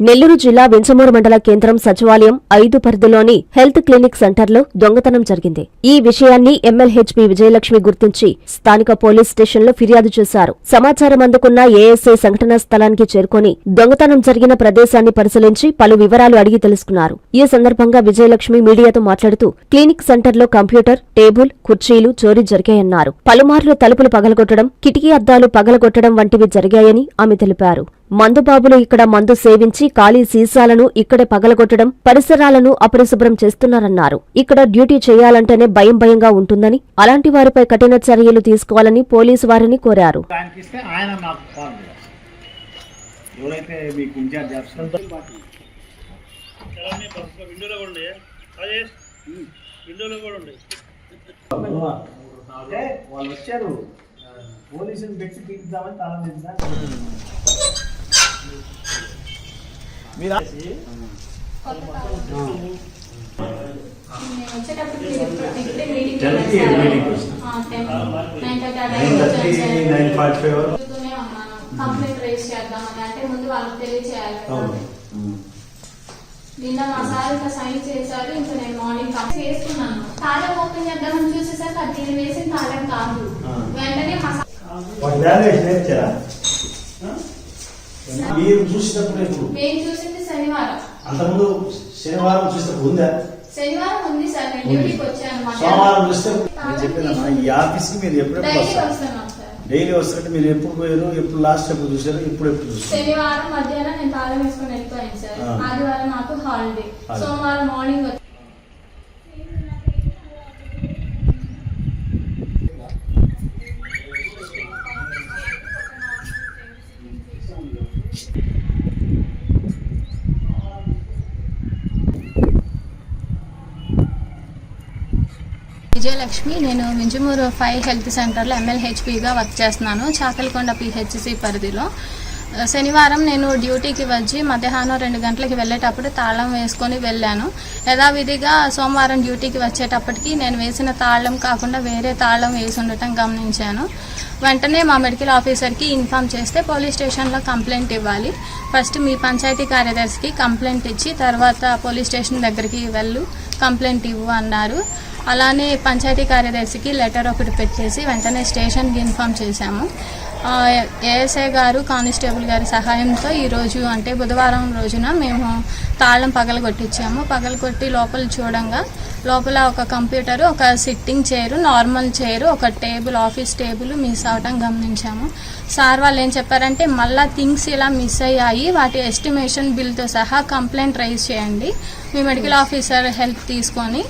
నెల్లూరు జిల్లా వింజమూరు మండల కేంద్రం సచివాలయం 5 పరిధిలోని హెల్త్ క్లినిక్ సెంటర్లో దొంగతనం జరిగింది. ఈ విషయాన్ని ఎమ్మెల్యేహెచ్పీ విజయలక్ష్మి గుర్తించి స్థానిక పోలీస్ స్టేషన్లో ఫిర్యాదు చేశారు. సమాచారం అందుకున్న ఏఎస్ఐ సంఘటనా స్థలానికి చేరుకుని దొంగతనం జరిగిన ప్రదేశాన్ని పరిశీలించి పలు వివరాలు అడిగి తెలుసుకున్నారు. ఈ సందర్భంగా విజయలక్ష్మి మీడియాతో మాట్లాడుతూ క్లినిక్ సెంటర్లో కంప్యూటర్, టేబుల్, కుర్చీలు చోరీ జరిగాయన్నారు. పలుమార్లు తలుపులు పగలగొట్టడం, కిటికీ అద్దాలు పగలగొట్టడం వంటివి జరిగాయని ఆమె తెలిపారు. మందుబాబులు ఇక్కడ మందు సేవించి ఖాళీ సీసాలను ఇక్కడే పగలగొట్టడం, పరిసరాలను అపరిశుభ్రం చేస్తున్నారన్నారు. ఇక్కడ డ్యూటీ చేయాలంటేనే భయంగా ఉంటుందని, అలాంటి వారిపై కఠిన చర్యలు తీసుకోవాలని పోలీసు వారిని కోరారు. కంప్లైంట్ రేస్ చేద్దామని అంటే ముందు వాళ్ళకి తెలియచేయాలి. నిన్న మా సార్ ఇంకా సైన్ చేశారు. ఇంకా నేను మార్నింగ్ చేసుకున్నాను. తాళం ఓపెన్ చేద్దామని చూసేసరికి అది నేను వేసిన తాళం కాదు. వెంటనే మా మేము చూసింది శనివారం. అంతకుముందు శనివారం చూసినప్పుడు ఉందా? శనివారం ఉంది సార్. నేను డ్యూటీకి వచ్చాను. సోమవారం చూస్తే ఈ ఆఫీస్ కి మీరు ఎప్పుడు డైలీ వస్తుంటే మీరు ఎప్పుడు పోయారు, ఎప్పుడు లాస్ట్ ఎప్పుడు చూసారు, ఎప్పుడు చూసారు? శనివారం మధ్యాహ్నం నేను తాళం వేసుకొని వెళ్ళిపోయాను సార్. ఆదివారం నాకు హాలిడే. సోమవారం మార్నింగ్ విజయలక్ష్మి. నేను వింజమూరు 5 హెల్త్ సెంటర్లో ఎమ్మెల్యేహెచ్పీగా వర్క్ చేస్తున్నాను, చాకలికొండ పిహెచ్సి పరిధిలో. శనివారం నేను డ్యూటీకి వచ్చి మధ్యాహ్నం 2 గంటలకి వెళ్ళేటప్పుడు తాళం వేసుకొని వెళ్ళాను. యథావిధిగా సోమవారం డ్యూటీకి వచ్చేటప్పటికి నేను వేసిన తాళం కాకుండా వేరే తాళం వేసి ఉండటం గమనించాను. వెంటనే మా మెడికల్ ఆఫీసర్కి ఇన్ఫామ్ చేస్తే పోలీస్ స్టేషన్లో కంప్లైంట్ ఇవ్వాలి. ఫస్ట్ మీ పంచాయతీ కార్యదర్శికి కంప్లైంట్ ఇచ్చి తర్వాత పోలీస్ స్టేషన్ దగ్గరికి కంప్లైంట్ ఇవ్వు అన్నారు. అలానే పంచాయతీ కార్యదర్శికి లెటర్ ఒకటి పెట్టేసి వెంటనే స్టేషన్కి ఇన్ఫామ్ చేశాము. ఏఎస్ఐ గారు, కానిస్టేబుల్ గారి సహాయంతో ఈరోజు అంటే బుధవారం రోజున మేము తాళం పగలగొట్టించాము. పగలగొట్టి లోపల చూడంగా లోపల ఒక కంప్యూటర్, ఒక సిట్టింగ్ చైరు, నార్మల్ చైరు, ఒక టేబుల్, ఆఫీస్ టేబుల్ మిస్ అవడం గమనించాము. సార్ వాళ్ళు ఏం చెప్పారంటే మళ్ళీ థింగ్స్ ఇలా మిస్ అయ్యాయి, వాటి ఎస్టిమేషన్ బిల్తో సహా కంప్లైంట్ రైజ్ చేయండి, మీ మెడికల్ ఆఫీసర్ హెల్ప్ తీసుకొని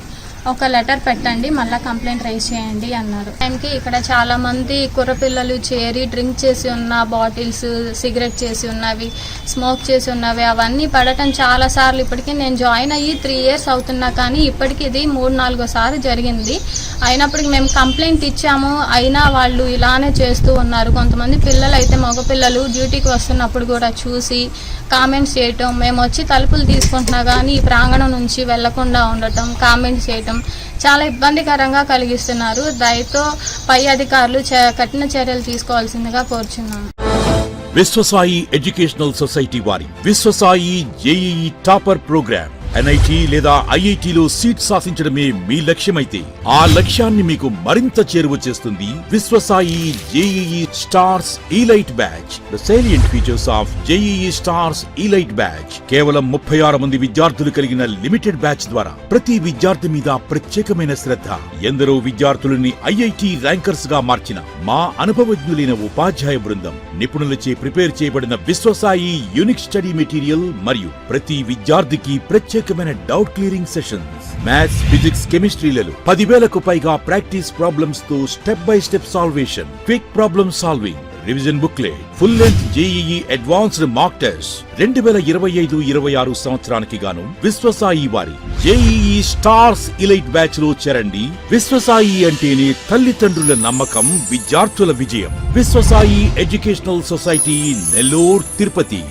ఒక లెటర్ పెట్టండి, మళ్ళీ కంప్లైంట్ రైజ్ చేయండి అన్నారు. టైంకి ఇక్కడ చాలా మంది కుర్రపిల్లలు చేరి డ్రింక్ చేసి ఉన్న బాటిల్స్, సిగరెట్ చేసి ఉన్నవి, స్మోక్ చేసి ఉన్నవి అవన్నీ పడటం చాలా సార్లు. ఇప్పటికీ నేను జాయిన్ అయ్యి 3 years అవుతున్నా కానీ ఇప్పటికి ఇది 3-4 సార్లు జరిగింది. అయినప్పటికీ మేము కంప్లైంట్ ఇచ్చాము, అయినా వాళ్ళు ఇలానే చేస్తూ ఉన్నారు. కొంతమంది పిల్లలు అయితే మగపిల్లలు డ్యూటీకి వస్తున్నప్పుడు కూడా చూసి కామెంట్స్ చేయటం, మేము వచ్చి తలుపులు తీసుకుంటున్నా కానీ ఈ ప్రాంగణం నుంచి వెళ్లకుండా ఉండటం, కామెంట్స్ చేయటం చాలా ఇబ్బందికరంగా కలిగిస్తున్నారు. దయతో పై అధికారులు కఠిన చర్యలు తీసుకోవాల్సిందిగా కోరుచున్నాను. విశ్వసాయి ఎడ్యుకేషనల్ సొసైటీ వారి Vishwasai JEE topper program NIT లేదా ఐఐటిలో సీట్ సాధించడమే మీ లక్ష్యమైతే ఆ లక్ష్యాన్ని మీకు మరింత చేరువ చేస్తుంది Viswasai JEE stars elite batch. The salient features of JEE stars elite batch. కేవలం 36 మంది విద్యార్థులు కలిగిన లిమిటెడ్ బ్యాచ్ ద్వారా ప్రతి విద్యార్థి మీద ప్రత్యేకమైన శ్రద్ధ, ఎందరో విద్యార్థులని ఐఐటి ర్యాంకర్స్ గా మార్చిన మా అనుభవజ్ఞులైన ఉపాధ్యాయ బృందం, నిపుణులచే ప్రిపేర్ చేయబడిన విశ్వసాయి యూనిక్ స్టడీ మెటీరియల్ మరియు ప్రతి విద్యార్థికి ప్రత్యేకమైన doubt clearing sessions, maths, physics, కెమిస్ట్రీలలో 10,000కు పైగా ప్రాక్టీస్ ప్రాబ్లమ్స్ తో step by step salvation, quick problem solving, revision booklet, full length JEE advanced mock test. 2025-26 సంవత్సరానికి గాను విశ్వసాయి వారి జేఈఈ స్టార్స్ ఇలైట్ బ్యాచ్ లో చేరండి. విశ్వసాయి అంటేనే తల్లిదండ్రుల నమ్మకం, విద్యార్థుల విజయం. Viswasai educational society, Nellore, Tirupati.